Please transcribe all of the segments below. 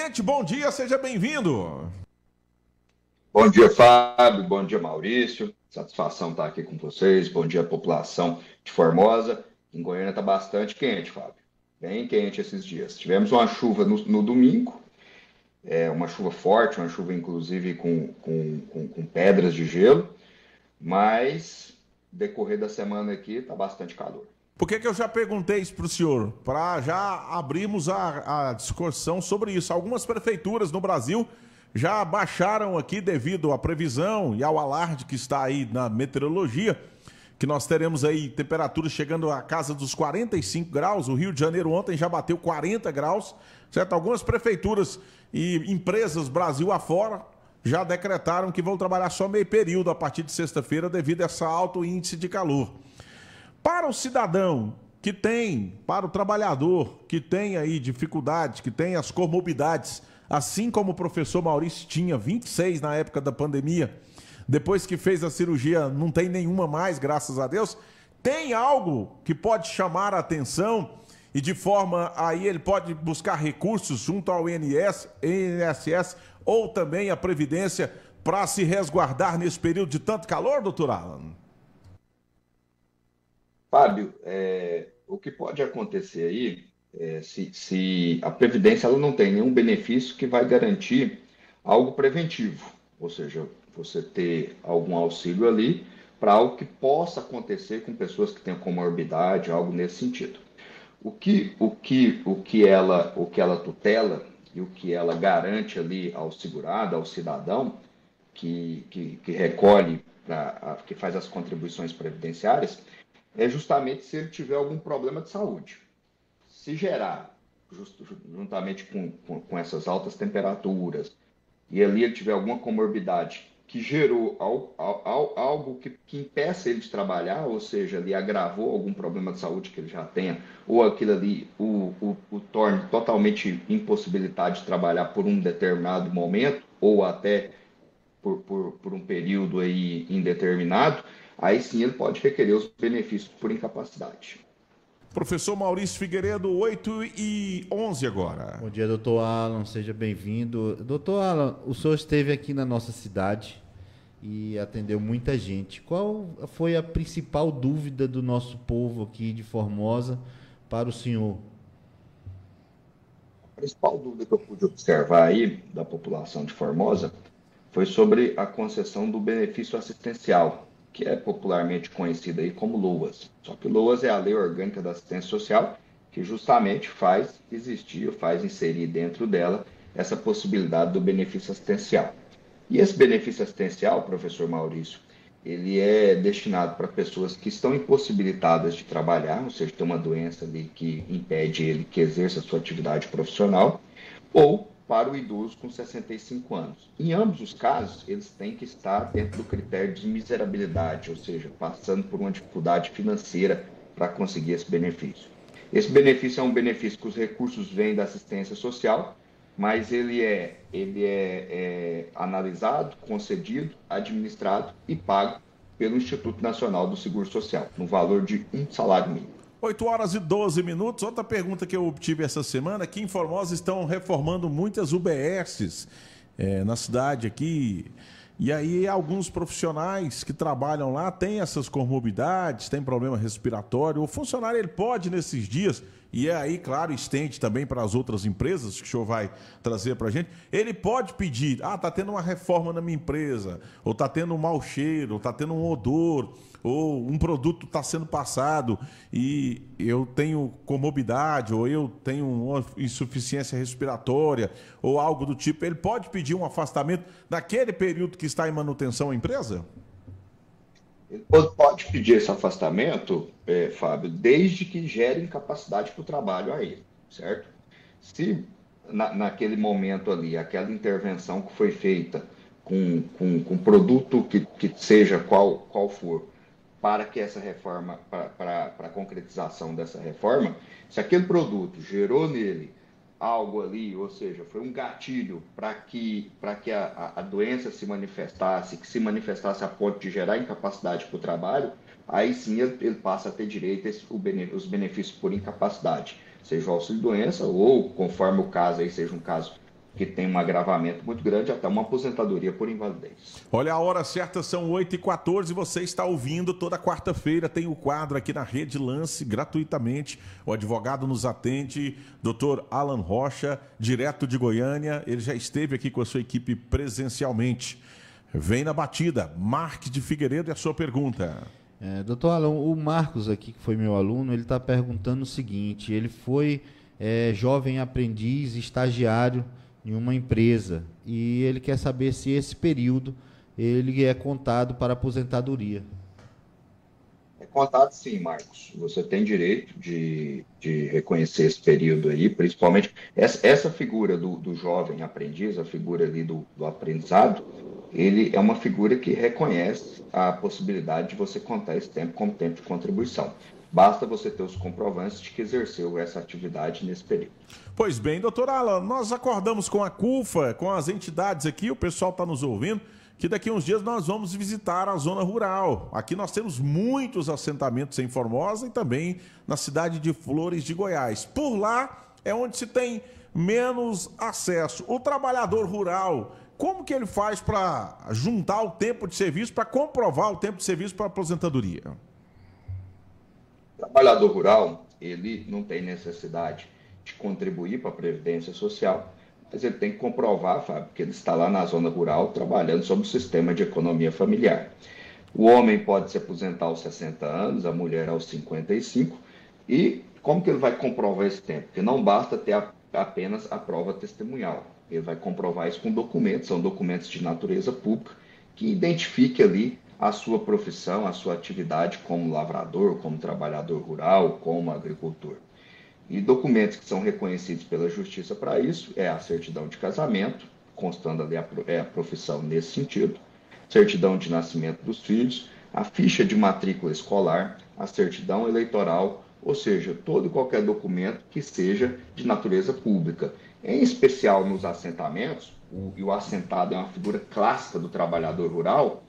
Gente, bom dia, seja bem-vindo. Bom dia, Fábio. Bom dia, Maurício. Satisfação estar aqui com vocês. Bom dia, população de Formosa. Em Goiânia está bastante quente, Fábio. Bem quente esses dias. Tivemos uma chuva no domingo, uma chuva forte, uma chuva inclusive com pedras de gelo, mas decorrer da semana aqui está bastante calor. Por que eu já perguntei isso para o senhor? Para já abrirmos a discussão sobre isso. Algumas prefeituras no Brasil já baixaram aqui devido à previsão e ao alarde que está aí na meteorologia, que nós teremos aí temperaturas chegando à casa dos 45 graus. O Rio de Janeiro ontem já bateu 40 graus, certo? Algumas prefeituras e empresas Brasil afora já decretaram que vão trabalhar só meio período a partir de sexta-feira devido a esse alto índice de calor. Para o cidadão que tem, para o trabalhador que tem aí dificuldades, que tem as comorbidades, assim como o professor Maurício tinha 26 na época da pandemia, depois que fez a cirurgia não tem nenhuma mais, graças a Deus, tem algo que pode chamar a atenção e de forma aí ele pode buscar recursos junto ao INSS ou também a Previdência para se resguardar nesse período de tanto calor, doutor Alan? Fábio, o que pode acontecer aí, se a Previdência ela não tem nenhum benefício que vai garantir algo preventivo, ou seja, você ter algum auxílio ali para algo que possa acontecer com pessoas que têm comorbidade, algo nesse sentido. O que ela tutela e o que ela garante ali ao segurado, ao cidadão que recolhe, que faz as contribuições previdenciárias, é justamente se ele tiver algum problema de saúde. Se gerar, juntamente com essas altas temperaturas, e ali ele tiver alguma comorbidade que gerou algo que impeça ele de trabalhar, ou seja, ele agravou algum problema de saúde que ele já tenha, ou aquilo ali o torne totalmente impossibilitado de trabalhar por um determinado momento, ou até por um período aí indeterminado, aí sim ele pode requerer os benefícios por incapacidade. Professor Maurício Figueiredo, 8h11 agora. Bom dia, doutor Alan, seja bem-vindo. Doutor Alan, o senhor esteve aqui na nossa cidade e atendeu muita gente. Qual foi a principal dúvida do nosso povo aqui de Formosa para o senhor? A principal dúvida que eu pude observar aí da população de Formosa foi sobre a concessão do benefício assistencial, que é popularmente conhecida aí como LOAS. Só que LOAS é a Lei Orgânica da Assistência Social, que justamente faz existir, faz inserir dentro dela essa possibilidade do benefício assistencial. E esse benefício assistencial, professor Maurício, ele é destinado para pessoas que estão impossibilitadas de trabalhar, ou seja, tem uma doença ali que impede ele que exerça a sua atividade profissional, ou para o idoso com 65 anos. Em ambos os casos, eles têm que estar dentro do critério de miserabilidade, ou seja, passando por uma dificuldade financeira para conseguir esse benefício. Esse benefício é um benefício que os recursos vêm da assistência social, mas ele é analisado, concedido, administrado e pago pelo Instituto Nacional do Seguro Social, no valor de um salário mínimo. 8h12. Outra pergunta que eu obtive essa semana, aqui em Formosa estão reformando muitas UBSs na cidade aqui. E aí alguns profissionais que trabalham lá têm essas comorbidades, têm problema respiratório. O funcionário ele pode nesses dias, e aí, claro, estende também para as outras empresas que o senhor vai trazer para a gente, ele pode pedir, está tendo uma reforma na minha empresa, ou está tendo um mau cheiro, ou está tendo um odor, ou um produto está sendo passado e eu tenho comorbidade, ou eu tenho uma insuficiência respiratória, ou algo do tipo, ele pode pedir um afastamento naquele período que está em manutenção a empresa? Ele pode pedir esse afastamento, Fábio, desde que gere incapacidade para o trabalho a ele, certo? Se naquele momento ali, aquela intervenção que foi feita com produto que seja qual for, para que essa reforma, para a concretização dessa reforma, se aquele produto gerou nele algo ali, ou seja, foi um gatilho para que a doença se manifestasse, que se manifestasse a ponto de gerar incapacidade para o trabalho, aí sim ele passa a ter direito os benefícios por incapacidade, seja o auxílio-doença ou, conforme o caso, aí seja um caso que tem um agravamento muito grande, até uma aposentadoria por invalidez. Olha, a hora certa são 8h14, você está ouvindo. Toda quarta-feira tem o quadro aqui na Rede Lance, gratuitamente. O advogado nos atende, Dr. Alan Rocha, direto de Goiânia. Ele já esteve aqui com a sua equipe presencialmente. Vem na batida, Marques de Figueiredo e a sua pergunta. Doutor Alan, o Marcos aqui, que foi meu aluno, ele está perguntando o seguinte: ele foi jovem aprendiz, estagiário em uma empresa, e ele quer saber se esse período ele é contado para aposentadoria. É contado sim, Marcos. Você tem direito de reconhecer esse período aí, principalmente essa figura do jovem aprendiz, a figura ali do aprendizado, ele é uma figura que reconhece a possibilidade de você contar esse tempo como tempo de contribuição. Basta você ter os comprovantes de que exerceu essa atividade nesse período. Pois bem, doutor Alan, nós acordamos com a CUFA, com as entidades aqui, o pessoal está nos ouvindo, que daqui a uns dias nós vamos visitar a zona rural. Aqui nós temos muitos assentamentos em Formosa e também na cidade de Flores de Goiás. Por lá é onde se tem menos acesso. O trabalhador rural, como que ele faz para juntar o tempo de serviço, para comprovar o tempo de serviço para a aposentadoria? O trabalhador rural, ele não tem necessidade de contribuir para a Previdência Social, mas ele tem que comprovar, Fábio, que ele está lá na zona rural trabalhando sob o sistema de economia familiar. O homem pode se aposentar aos 60 anos, a mulher aos 55, e como que ele vai comprovar esse tempo? Porque não basta ter apenas a prova testemunhal. Ele vai comprovar isso com documentos, são documentos de natureza pública, que identifique ali a sua profissão, a sua atividade como lavrador, como trabalhador rural, como agricultor. E documentos que são reconhecidos pela Justiça para isso é a certidão de casamento, constando ali a profissão nesse sentido, certidão de nascimento dos filhos, a ficha de matrícula escolar, a certidão eleitoral, ou seja, todo e qualquer documento que seja de natureza pública. Em especial nos assentamentos, e o assentado é uma figura clássica do trabalhador rural,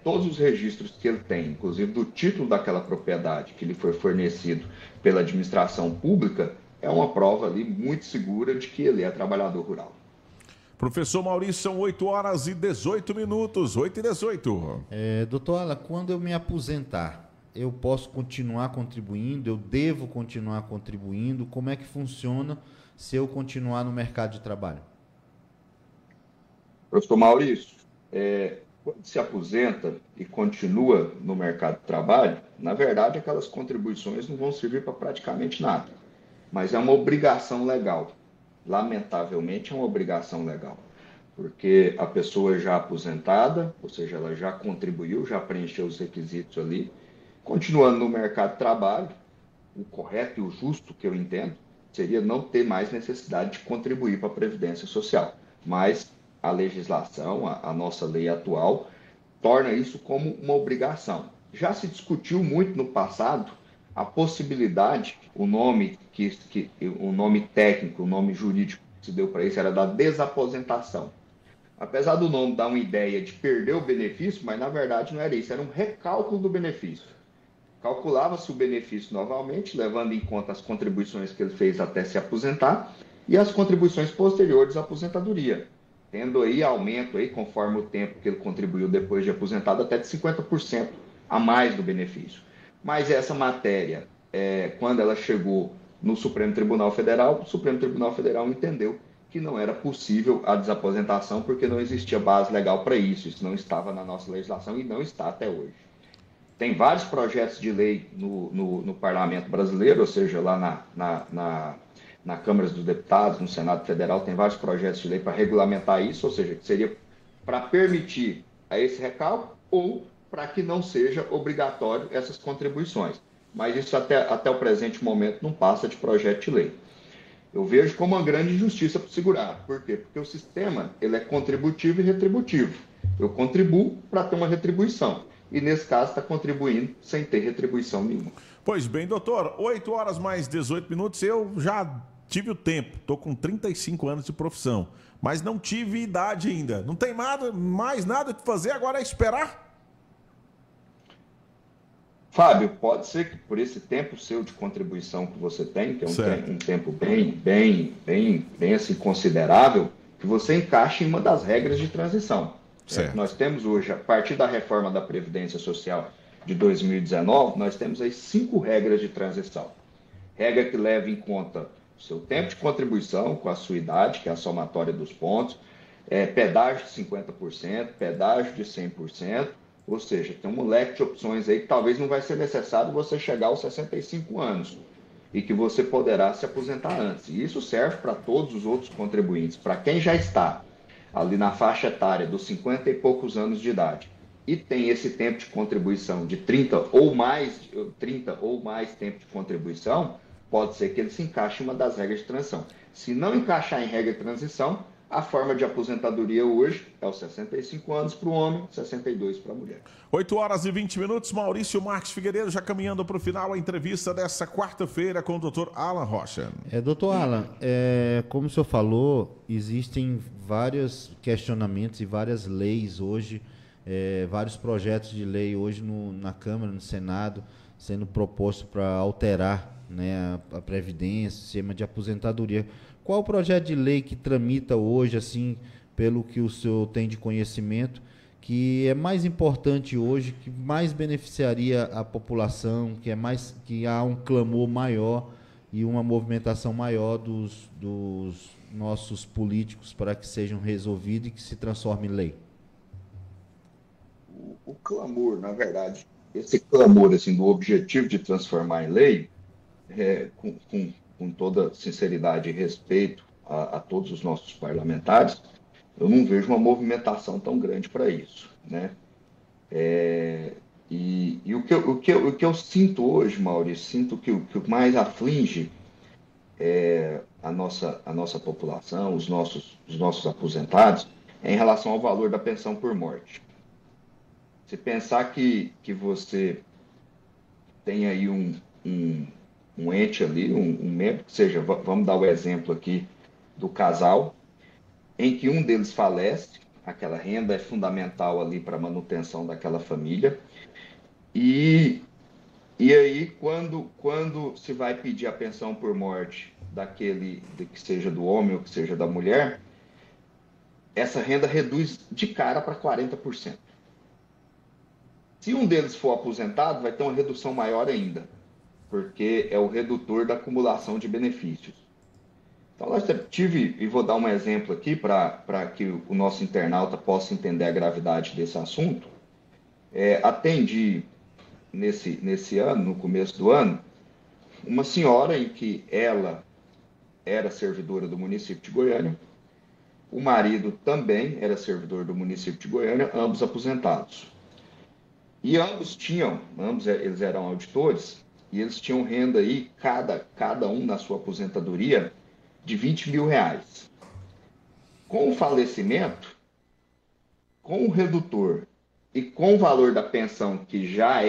todos os registros que ele tem, inclusive do título daquela propriedade que lhe foi fornecido pela administração pública, é uma prova ali muito segura de que ele é trabalhador rural. Professor Maurício, são 8h18, 8h18. Doutor Alan, quando eu me aposentar, eu posso continuar contribuindo? Eu devo continuar contribuindo? Como é que funciona se eu continuar no mercado de trabalho? Professor Maurício, quando se aposenta e continua no mercado de trabalho, na verdade, aquelas contribuições não vão servir para praticamente nada. Mas é uma obrigação legal. Lamentavelmente, é uma obrigação legal. Porque a pessoa já aposentada, ou seja, ela já contribuiu, já preencheu os requisitos ali, continuando no mercado de trabalho, o correto e o justo, que eu entendo, seria não ter mais necessidade de contribuir para a Previdência Social. Mas a legislação, a nossa lei atual, torna isso como uma obrigação. Já se discutiu muito no passado a possibilidade, o nome técnico, o nome jurídico que se deu para isso era da desaposentação. Apesar do nome dar uma ideia de perder o benefício, mas na verdade não era isso, era um recálculo do benefício. Calculava-se o benefício novamente, levando em conta as contribuições que ele fez até se aposentar e as contribuições posteriores à aposentadoria, tendo aí aumento, aí, conforme o tempo que ele contribuiu depois de aposentado, até de 50% a mais do benefício. Mas essa matéria, quando ela chegou no Supremo Tribunal Federal, o Supremo Tribunal Federal entendeu que não era possível a desaposentação porque não existia base legal para isso. Isso não estava na nossa legislação e não está até hoje. Tem vários projetos de lei no Parlamento brasileiro, ou seja, lá na Câmara dos Deputados, no Senado Federal, tem vários projetos de lei para regulamentar isso, ou seja, que seria para permitir a esse recálculo ou para que não seja obrigatório essas contribuições. Mas isso até o presente momento não passa de projeto de lei. Eu vejo como uma grande injustiça para o segurado. Por quê? Porque o sistema ele é contributivo e retributivo. Eu contribuo para ter uma retribuição. E nesse caso está contribuindo sem ter retribuição nenhuma. Pois bem, doutor, 8h mais 18, eu já tive o tempo, estou com 35 anos de profissão, mas não tive idade ainda. Não tem mais nada que fazer, agora é esperar? Fábio, pode ser que por esse tempo seu de contribuição que você tem, que é Certo. um tempo bem assim, considerável, que você encaixe em uma das regras de transição. Certo. Nós temos hoje, a partir da reforma da Previdência Social de 2019, nós temos aí 5 regras de transição. Regra que leva em conta o seu tempo de contribuição com a sua idade, que é a somatória dos pontos, pedágio de 50%, pedágio de 100%, ou seja, tem um leque de opções aí que talvez não vai ser necessário você chegar aos 65 anos e que você poderá se aposentar antes. E isso serve para todos os outros contribuintes, para quem já está ali na faixa etária dos 50 e poucos anos de idade e tem esse tempo de contribuição de 30 ou mais tempo de contribuição, pode ser que ele se encaixe em uma das regras de transição. Se não encaixar em regra de transição, a forma de aposentadoria hoje é os 65 anos para o homem, 62 para a mulher. 8 horas e 20 minutos, Maurício Marques Figueiredo já caminhando para o final a entrevista dessa quarta-feira com o Dr. Alan Rocha. Doutor Alan, como o senhor falou, existem vários questionamentos e várias leis hoje, vários projetos de lei hoje na Câmara, no Senado, sendo proposto para alterar, né, a Previdência, o sistema de aposentadoria. Qual o projeto de lei que tramita hoje, assim, pelo que o senhor tem de conhecimento, que é mais importante hoje, que mais beneficiaria a população, que há um clamor maior e uma movimentação maior dos nossos políticos para que sejam resolvidos e que se transforme em lei? O clamor, na verdade, esse clamor assim, do objetivo de transformar em lei, com toda sinceridade e respeito a todos os nossos parlamentares, eu não vejo uma movimentação tão grande para isso, né? E o que eu sinto hoje, Maurício, sinto que o que mais aflige a nossa população, os nossos aposentados, é em relação ao valor da pensão por morte. Se pensar que você tem aí um ente ali, um membro, que seja, vamos dar o exemplo aqui do casal, em que um deles falece, aquela renda é fundamental ali para a manutenção daquela família, e aí quando se vai pedir a pensão por morte que seja do homem ou que seja da mulher, essa renda reduz de cara para 40%. Se um deles for aposentado, vai ter uma redução maior ainda, porque é o redutor da acumulação de benefícios. Então, nós e vou dar um exemplo aqui para que o nosso internauta possa entender a gravidade desse assunto. Atendi nesse ano, no começo do ano, uma senhora em que ela era servidora do município de Goiânia, o marido também era servidor do município de Goiânia, ambos aposentados. E ambos eles eram auditores, e eles tinham renda aí, cada um na sua aposentadoria, de R$20 mil. Com o falecimento, com o redutor e com o valor da pensão que já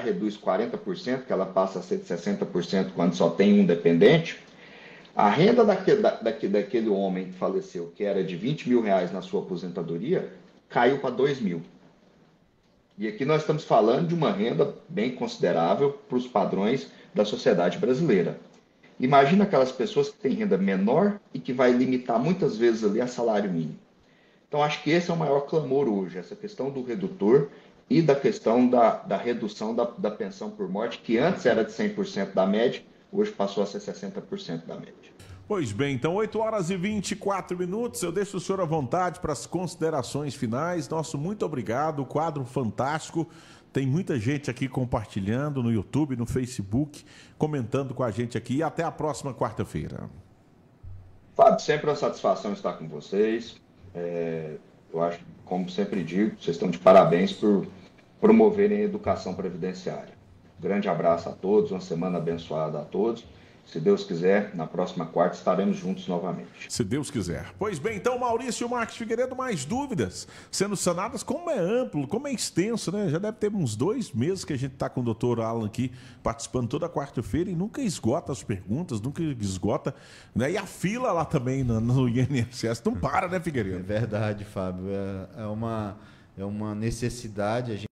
reduz 40%, que ela passa a ser de 60% quando só tem um dependente, a renda daquele homem que faleceu, que era de R$20 mil na sua aposentadoria, caiu para R$2 mil. E aqui nós estamos falando de uma renda bem considerável para os padrões da sociedade brasileira. Imagina aquelas pessoas que têm renda menor e que vai limitar muitas vezes ali a salário mínimo. Então, acho que esse é o maior clamor hoje, essa questão do redutor e da questão da redução da pensão por morte, que antes era de 100% da média, hoje passou a ser 60% da média. Pois bem, então 8 horas e 24 minutos, eu deixo o senhor à vontade para as considerações finais. Nosso muito obrigado, quadro fantástico. Tem muita gente aqui compartilhando no YouTube, no Facebook, comentando com a gente aqui. E até a próxima quarta-feira. Fábio, sempre uma satisfação estar com vocês. Eu acho, como sempre digo, vocês estão de parabéns por promoverem a educação previdenciária. Grande abraço a todos, uma semana abençoada a todos. Se Deus quiser, na próxima quarta estaremos juntos novamente. Se Deus quiser. Pois bem, então, Maurício Marques Figueiredo, mais dúvidas sendo sanadas, como é amplo, como é extenso, né? Já deve ter uns 2 meses que a gente está com o doutor Alan aqui, participando toda quarta-feira e nunca esgota as perguntas, nunca esgota, né? E a fila lá também no INSS não para, né, Figueiredo? É verdade, Fábio. É uma necessidade.